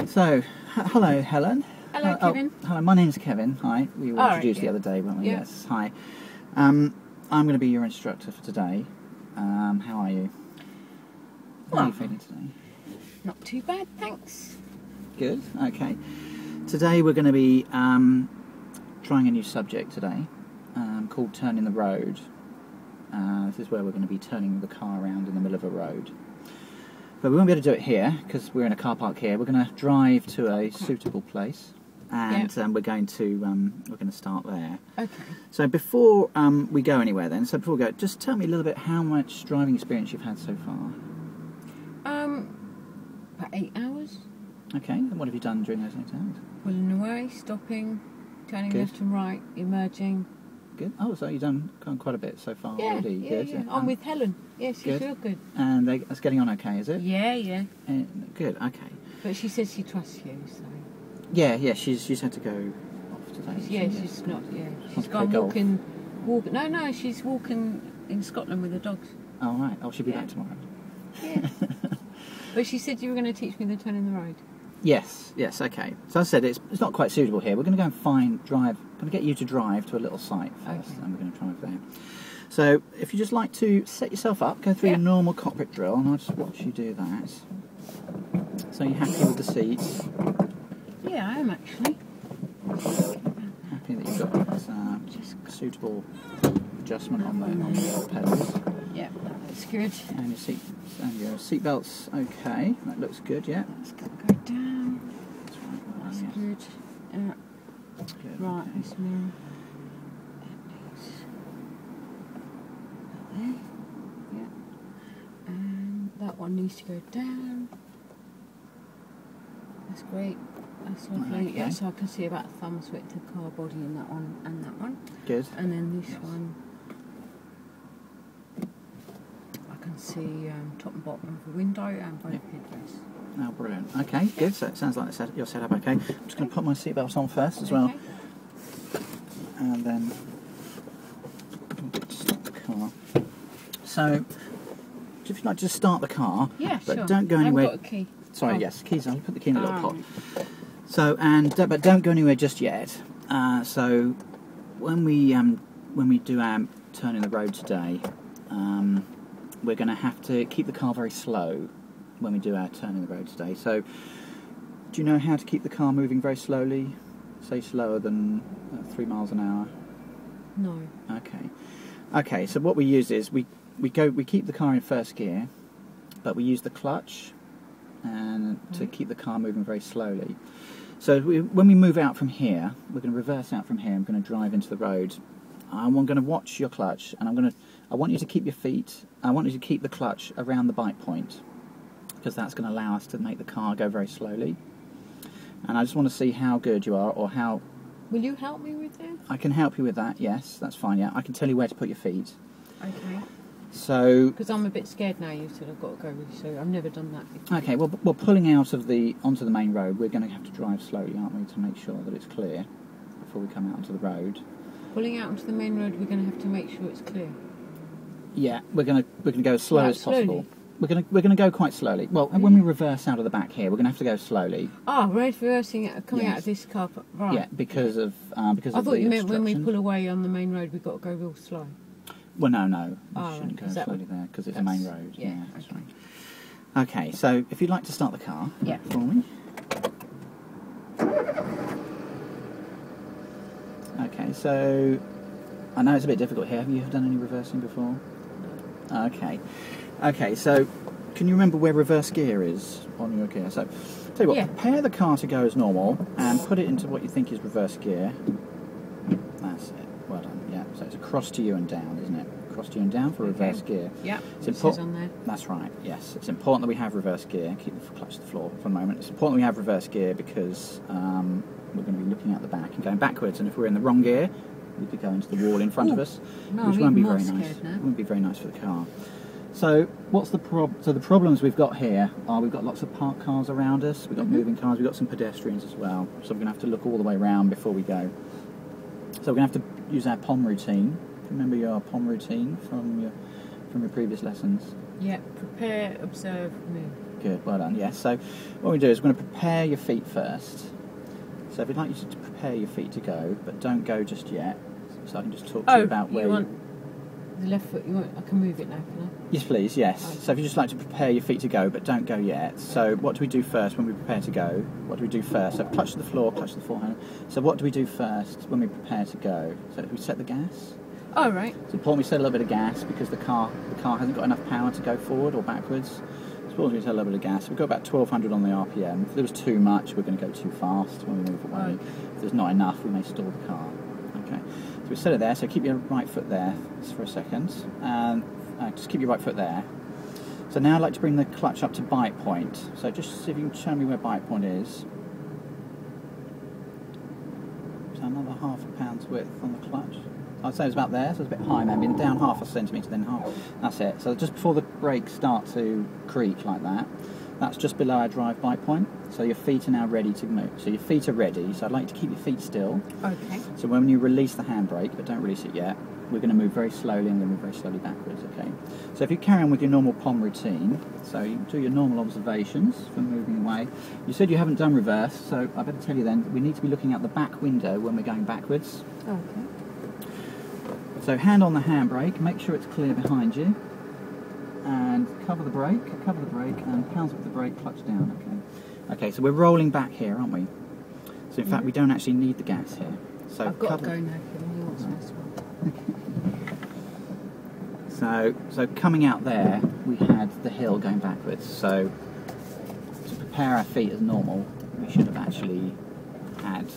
So, hello, Helen. Hello, Kevin. Hello, my name's Kevin. Hi. We were introduced the other day, weren't we? Yeah. Yes. Hi. I'm going to be your instructor for today. How are you? How are you feeling today? Not too bad, thanks. Good. Okay. Today we're going to be trying a new subject today called turning the road. This is where we're going to be turning the car around in the middle of a road. But we won't be able to do it here because we're in a car park here. We're going to drive to a suitable place, and we're going to start there. Okay. So before we go anywhere, before we go, just tell me a little bit how much driving experience you've had so far. About 8 hours. Okay. And what have you done during those 8 hours? Pulling away, stopping, turning left and right, emerging. Good. Oh, so you've done quite a bit so far already. Yeah, Good. yeah. I'm with Helen. Yeah, she's real good. And it's getting on okay, is it? Yeah. Good. Okay. But she says she trusts you, so. Yeah. She's had to go off today. She's not. Yeah, she's gone walking. No, she's walking in Scotland with the dogs. Oh right. Oh, she'll be back tomorrow. Yeah. But she said you were going to teach me the turn in the road. Yes, okay. So as I said, it's not quite suitable here. We're going to go and going to get you to drive to a little site first, and we're going to drive there. So if you just like to set yourself up, go through your normal cockpit drill, and I'll just watch you do that. So you're happy with the seats? Yeah, I am actually. Happy that you've got just suitable adjustment on the pedals. Yeah, that's good. And your seat belts, okay. That looks good, yeah. Let's go down. That's right. That's good. Good, right, okay. this mirror. There. Yeah. And that one needs to go down. That's great. That's lovely. Okay. Yeah, so I can see about a thumb's width of car body in that one and that one. Good. And then this one, I can see top and bottom of the window and both headrests. Oh, brilliant. Okay, good. So it sounds like you're set up okay. I'm just going to put my seatbelts on first as well. And then we'll start the car. So, if you'd like to just start the car, but sure. Don't go anywhere. I've got a key. Sorry, yes, keys. I'll put the key in a little pot. So, but don't go anywhere just yet. So, when we do our turn in the road today, we're going to have to keep the car very slow when we do our turn in the road today. So, do you know how to keep the car moving very slowly? Say slower than 3 miles an hour? No. Okay, so what we use is we keep the car in first gear, but we use the clutch and to keep the car moving very slowly. So when we move out from here, we're going to reverse out from here. I'm going to drive into the road. I'm going to watch your clutch, and I want you to keep your feet. I want you to keep the clutch around the bite point, because that's going to allow us to make the car go very slowly. And I just want to see how good you are, or how... Will you help me with that? I can help you with that, yes, that's fine, yeah. I can tell you where to put your feet. Okay. So... Because I'm a bit scared now, you said I've got to go with you, so I've never done that before. Okay, well, we're pulling out of onto the main road. We're going to have to drive slowly, aren't we, to make sure that it's clear before we come out onto the road. Pulling out onto the main road, we're going to have to make sure it's clear. Yeah, we're going to go as slow as possible. We're going to go quite slowly. Well, when we reverse out of the back here, we're going to have to go slowly. Ah, reversing coming out of this car, right? Yeah, because of I thought you meant when we pull away on the main road, we've got to go real slow. Well, no, we shouldn't go slowly there because it's a main road. Yeah, that's right. Okay, so if you'd like to start the car for me. Okay, so I know it's a bit difficult here. Have you done any reversing before? No. Okay, so can you remember where reverse gear is on your gear? So, tell you what, prepare the car to go as normal and put it into what you think is reverse gear. That's it. Well done. Yeah. So it's across to you and down, isn't it? Across to you and down for reverse gear. Yeah. It's important. On there. That's right. Yes. It's important that we have reverse gear. Keep the clutch to the floor for a moment. It's important that we have reverse gear because we're going to be looking at the back and going backwards. And if we're in the wrong gear, we could go into the wall in front of us, which won't be very nice. It won't be very nice for the car. So what's the problem? So the problems we've got here are we've got lots of parked cars around us, we've got moving cars, we've got some pedestrians as well. So we're going to have to look all the way around before we go. So we're going to have to use our POM routine. Remember your POM routine from your previous lessons? Yeah, prepare, observe, move. Good, well done. Yes. So what we do is we're going to prepare your feet first. So if you'd like you to prepare your feet to go, but don't go just yet. So I can just talk to you about where you want the left foot. You want? I can move it now, can I? Yes, please. Yes. Okay. So if you just like to prepare your feet to go, but don't go yet. So what do we do first when we prepare to go? What do we do first? So clutch to the floor, clutch to the forehand. So what do we do first when we prepare to go? So we set the gas. Oh, right. It's important we set a little bit of gas because the car hasn't got enough power to go forward or backwards. It's important we set a little bit of gas. We've got about 1200 on the RPM. If there was too much, we're going to go too fast when we move away. Right. If there's not enough, we may stall the car. Okay. So we set it there. So keep your right foot there just for a second, and just keep your right foot there. So now I'd like to bring the clutch up to bite point. So just see if you can show me where bite point is. So another half a pound's width on the clutch. I'd say it's about there, so it's a bit high maybe, and down half a centimetre, then half. That's it. So just before the brakes start to creak like that, that's just below our drive bite point. So your feet are now ready to move. So your feet are ready, so I'd like you to keep your feet still. Okay. So when you release the handbrake, but don't release it yet, we're going to move very slowly and then move very slowly backwards, okay? So if you carry on with your normal POM routine, so you do your normal observations for moving away. You said you haven't done reverse, so I better tell you then, we need to be looking out the back window when we're going backwards. Okay. So hand on the handbrake, make sure it's clear behind you, and cover the brake, and pounds with the brake, clutch down, okay? Okay, so we're rolling back here, aren't we? So in fact, we don't actually need the gas here. So I've got to go now, Kevin. You want this one? So coming out there, we had the hill going backwards. So to prepare our feet as normal, we should have actually had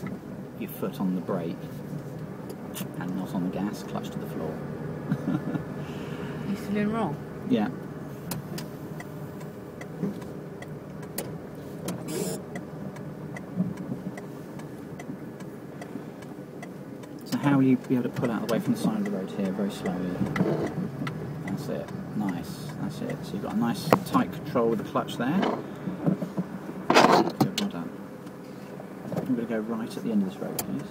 your foot on the brake and not on the gas, clutch to the floor. You feeling wrong? Yeah. So how will you be able to pull out away from the side of the road here very slowly? That's it. Nice. That's it. So you've got a nice tight control with the clutch there. Good, well done. I'm going to go right at the end of this road, please.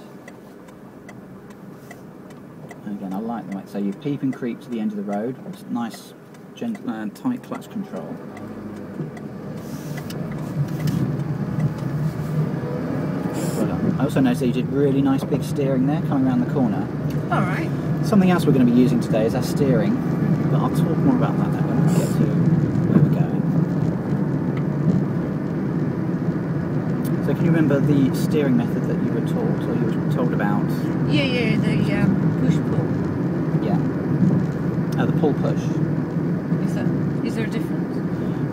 And again, I like the way, so you peep and creep to the end of the road. It's nice, gentle, tight clutch control. Well done. I also noticed that you did really nice big steering there, coming around the corner. All right. Something else we're going to be using today is our steering, but I'll talk more about that when we get to where we're going. So can you remember the steering method that you were taught, or you were told about? Yeah, the push-pull. Yeah. The pull-push. Is there a difference?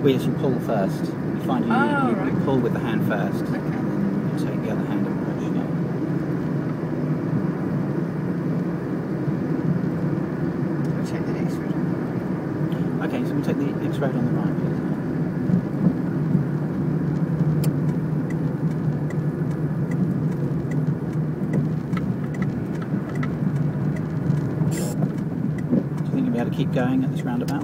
Well, yes, you pull first. You find you right. pull with the hand first. Okay. And then you take the other hand and push, yeah. I'll check the next road. Okay, so we'll take the next road on the right, please. Do you think you'll be able to keep going at this roundabout?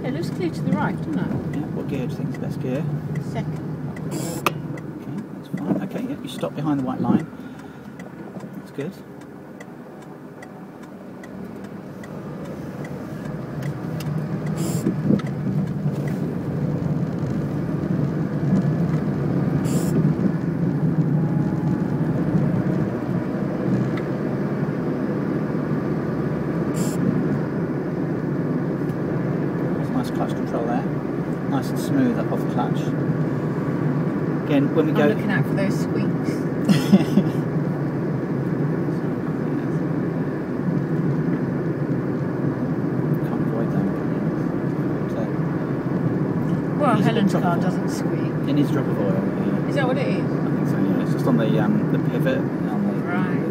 It looks clear to the right, doesn't it? Yeah, what gear do you think is the best gear? Second. Okay, that's fine. Okay, yeah, you stop behind the white line. That's good. Clutch control there, nice and smooth up off the clutch. Again, when we go, I'm looking out for those squeaks. Can't avoid them. Well, Needs a Helen's drop car of oil. doesn't squeak. It needs a drop of oil. Yeah. Is that what it is? I think so. Yeah, it's just on the pivot and on the Right.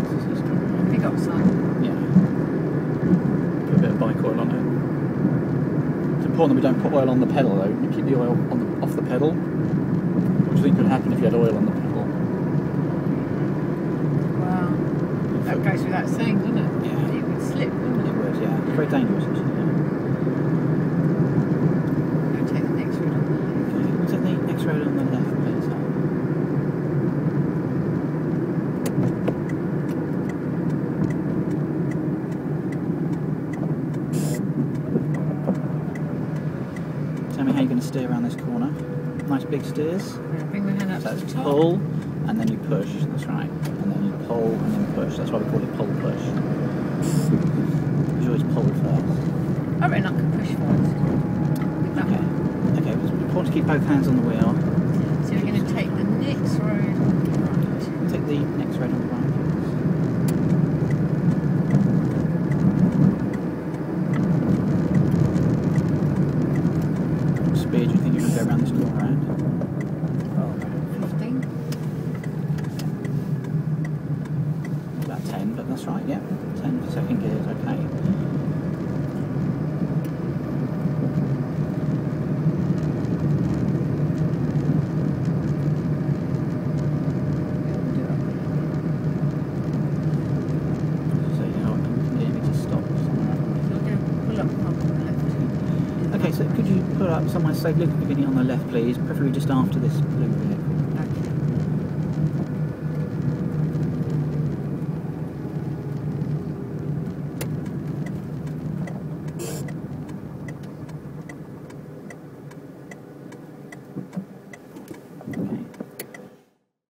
exercise. Big up sign. Yeah. Put a bit of bike oil on it. It's important that we don't put oil on the pedal though. We keep the oil off the pedal. What do you think could happen if you had oil on the pedal? Wow. That goes without saying, doesn't it? Yeah. It would slip, wouldn't It it? would, yeah. It's very dangerous actually. Yeah. I'll take the next road on the left. Okay, we'll take the next road on the left, please. big steers. Bring my hand up So to it's the top. pull, and then you push, that's right. And then you pull, and then push. That's why we call it pull-push. You always pull first. I reckon I can push first. With that Okay. one. Okay, it's important to keep both hands on the wheel. So we're going to take the next road right. Take the next road on the right. What speed do you think you're going to go around this corner around? Oh, 15. About 10, but that's right, yeah. 10 for second gear is okay. So you know, you can get me to stop somewhere. So we're going to pull up on the left. Okay, so could you put up somewhere safe, look at the beginning on the left, please, preferably just after this blue vehicle.